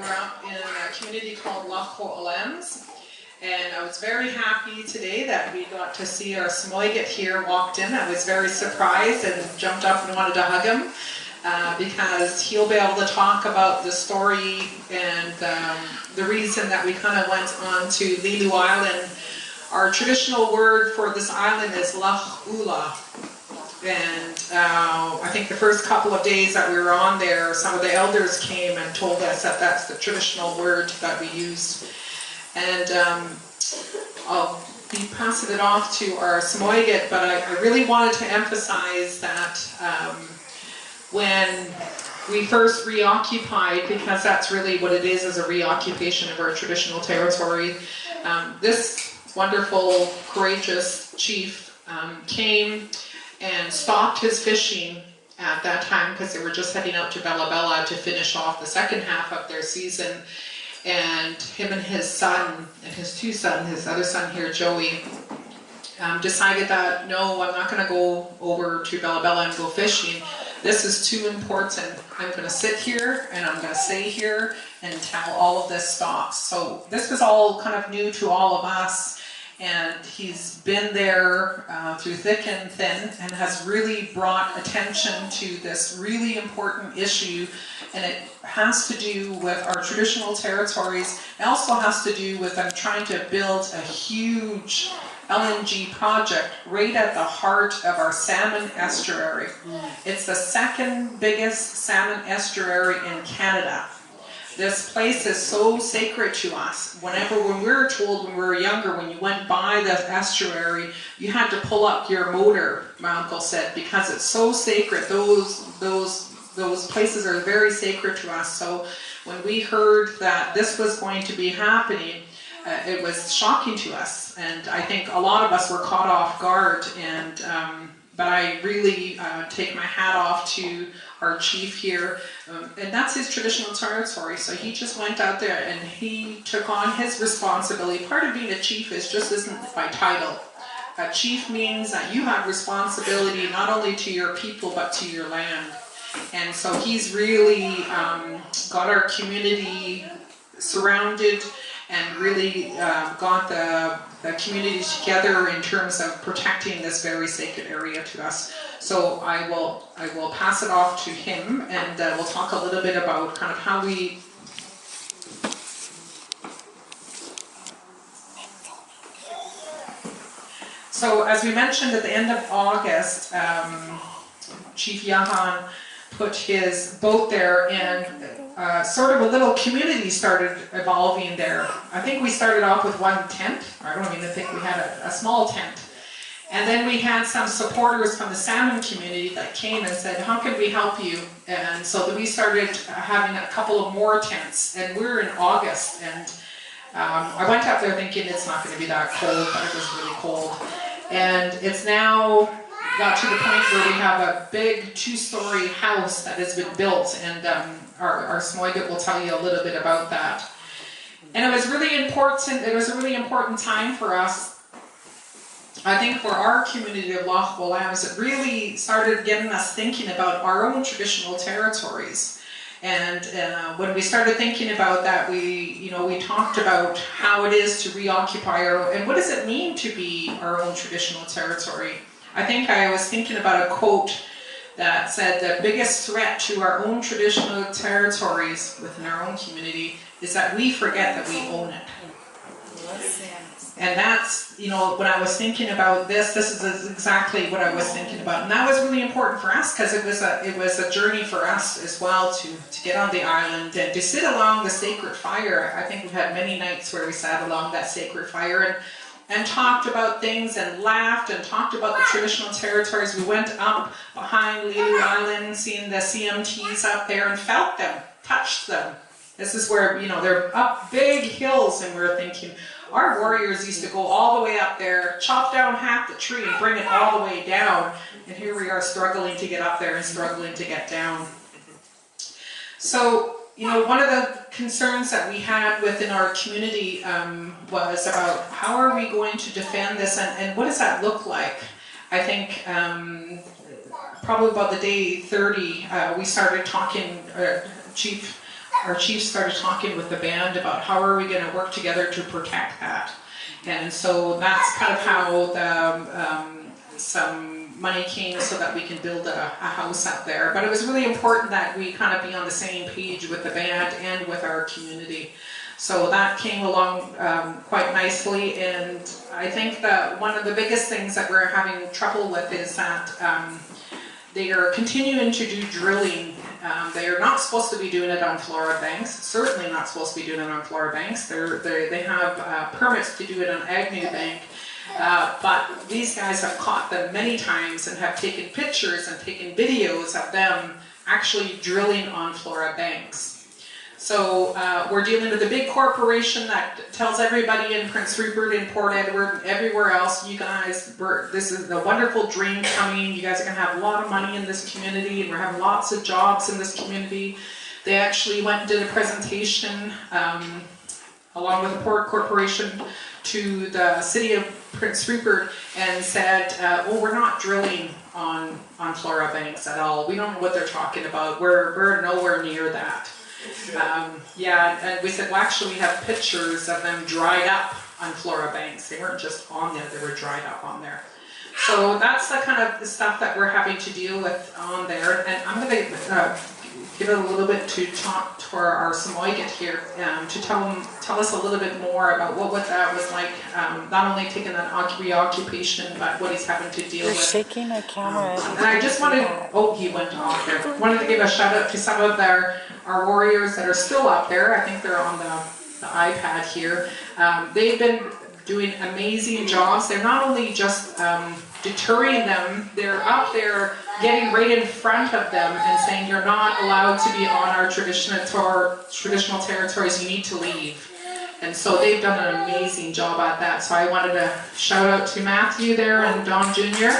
grew up in a community called Lax Kw'alaams, and I was very happy today that we got to see our Sm'ogyet here walked in. I was very surprised and jumped up and wanted to hug him because he'll be able to talk about the story and the reason that we kind of went on to Lelu Island. Our traditional word for this island is Lax U'u'la. And I think the first couple of days that we were on there, some of the elders came and told us that that's the traditional word that we used. And I'll be passing it off to our Sm'ogyet, but I really wanted to emphasize that when we first reoccupied, because that's really what it is a reoccupation of our traditional territory, this wonderful, courageous chief came and stopped his fishing at that time because they were just heading out to Bella Bella to finish off the second half of their season. And him and his son, and his two sons, his other son here, Joey, decided that, no, I'm not going to go over to Bella Bella and go fishing. This is too important. I'm going to sit here and I'm going to stay here until all of this stops. So this was all kind of new to all of us. And he's been there through thick and thin and has really brought attention to this really important issue. And it has to do with our traditional territories. It also has to do with them trying to build a huge LNG project right at the heart of our salmon estuary. It's the second biggest salmon estuary in Canada. This place is so sacred to us. When we were told when we were younger, when you went by the estuary, you had to pull up your motor, my uncle said, because it's so sacred. Those places are very sacred to us. So when we heard that this was going to be happening, it was shocking to us. And I think a lot of us were caught off guard. But I really take my hat off to our chief here, and that's his traditional territory. So he just went out there and he took on his responsibility. Part of being a chief isn't by title. A chief means that you have responsibility not only to your people but to your land. And so he's really got our community surrounded and really got the community together in terms of protecting this very sacred area to us. So I will pass it off to him, and we'll talk a little bit about kind of how we. So as we mentioned at the end of August, Chief Yahaan put his boat there, and sort of a little community started evolving there. I think we started off with one tent. I don't even think we had a small tent. And then we had some supporters from the salmon community that came and said, how can we help you? And so then we started having a couple of more tents. And we were in August, and I went up there thinking it's not going to be that cold, but it was really cold. And it's now got to the point where we have a big 2-story house that has been built, and our Sm'ogyet will tell you a little bit about that. And it was really important. It was a really important time for us. I think for our community of Lax Kw'alaams, it really started getting us thinking about our own traditional territories. And when we started thinking about that, we talked about how it is to reoccupy our own, and what does it mean to be our own traditional territory. I think I was thinking about a quote that said the biggest threat to our own traditional territories within our own community is that we forget that we own it. And that's, when I was thinking about this is exactly what I was thinking about. And that was really important for us because it was a journey for us as well to get on the island and to sit along the sacred fire. I think we've had many nights where we sat along that sacred fire and talked about things and laughed and talked about the traditional territories. We went up behind Lelu Island, seeing the CMTs up there and felt them, touched them. This is where, they're up big hills, and we're thinking, our warriors used to go all the way up there, chop down half the tree and bring it all the way down. And here we are struggling to get up there and struggling to get down. So, one of the concerns that we had within our community was about how are we going to defend this, and what does that look like? I think probably about the day 30, we started talking, Chief our chief started talking with the band about how are we going to work together to protect that. And so that's kind of how some money came so that we can build a house up there. But it was really important that we kind of be on the same page with the band and with our community. So that came along quite nicely, and I think that one of the biggest things that we're having trouble with is that they are continuing to do drilling. They are not supposed to be doing it on flora banks, certainly not supposed to be doing it on flora banks. They have permits to do it on Agnew Bank, but these guys have caught them many times and have taken pictures and taken videos of them actually drilling on flora banks. So we're dealing with a big corporation that tells everybody in Prince Rupert, in Port Edward, and everywhere else, you guys, this is a wonderful dream coming. You guys are going to have a lot of money in this community, and we're having lots of jobs in this community. They actually went and did a presentation along with the Port Corporation to the city of Prince Rupert and said, oh, we're not drilling on flora banks at all. We don't know what they're talking about. We're nowhere near that. Yeah, and we said, well, actually we have pictures of them dried up on flora banks. They weren't just on there, they were dried up on there. So that's the kind of the stuff that we're having to deal with on there. And I'm going to give it a little bit to talk to our Sm'ogyet here to tell us a little bit more about what that was like, not only taking that reoccupation, but what he's having to deal with. You're shaking my camera. And I just wanted, oh, he went off there. Wanted to give a shout out to some of our warriors that are still up there. I think they're on the iPad here. They've been doing amazing jobs. They're not only just deterring them, they're up there getting right in front of them and saying, you're not allowed to be on our traditional territories, you need to leave. And so they've done an amazing job at that. So I wanted to shout out to Matthew there and Don Jr.